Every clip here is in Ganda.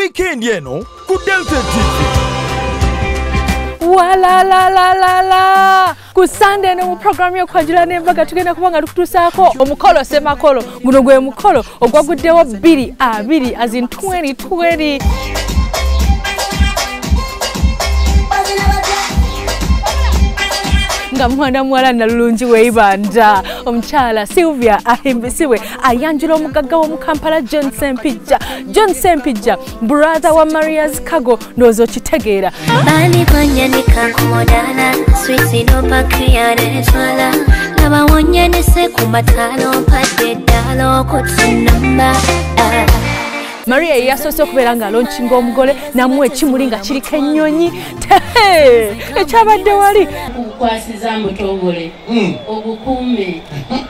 weekend eno ku Delta TV. Wala la la la la ku Sunday no program yo kwajula nembaga tugenda kubanga tukutusako omukolo semakolo guno gwe mukolo ogwaguddewo 2 as in 2020. Nga mwana mwala nalungi weibanda omukyala Sylvia ahimbisiwe ayanjula omugagga wo mu Kampala John Sempijja brother wa Maria's Kago ndozo kitegeera bani kwanyani kakumodana swisi no pakiyane swala laba wonyene se kumatalo pate dalo kutsinamba Maria yasoose okubeera nga launchinga omugole namwe ekimuli nga kiriko ennyonyi ekyabadde wali okukwasiza mutongole obukuume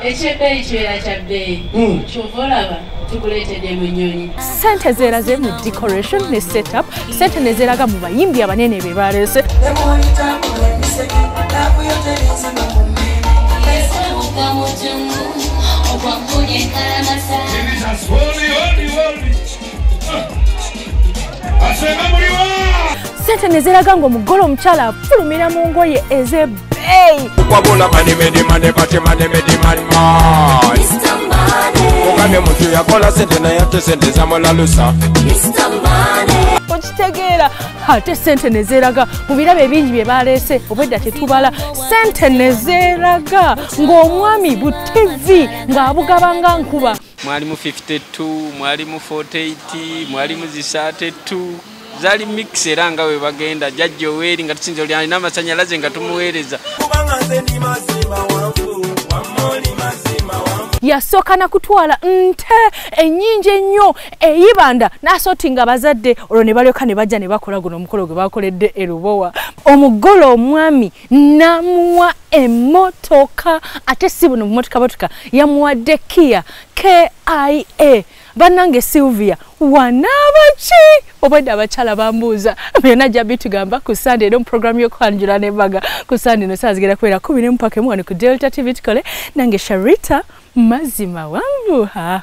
ekyebbeeyi kibeera kya bbeeyi kyova olaba tukuleetedde mu nnyonyi. Sente zeeraze mu decoration ne setup sente ne zeeraga mu bayimbi abanene be baleese sente ne zeeraga ngo omugole omukyala afulumira mu ngoye ez'ebbeeyi okitegeera ate sente ne zeeraga mu birabo ebingi bye baleese obwedda tetubala sente ne zeeraga ng'omwami bu TV ng'abugabanga nkuba mwalimu 52 mwalimu 48 mwalimu zisate 2 zali mix era nga we bagenda jajjo weri nga tusinze oli alina amasanyalaze nga tumuweereza yasooka na kutwala nte ennyingi ennyo eyibanda n'asootinga abazadde olwo ne balyoka ne bajja ne bakola guno omukolo gwe bakoledde e Lubowa omugole omwami n'amuwa emmotoka ate si buno bumotoka yamuwadde Kia KIA bannange Sylvia wanaabaki obwedda abakyala bambuuza byonna ajja bitugamba ku Sunday no program y'okwanjula n'embaga ku Sunday no saa zigenda kubeera 10 mpaka 1 ku Delta TV tukole nange Sharita mazima wangu ha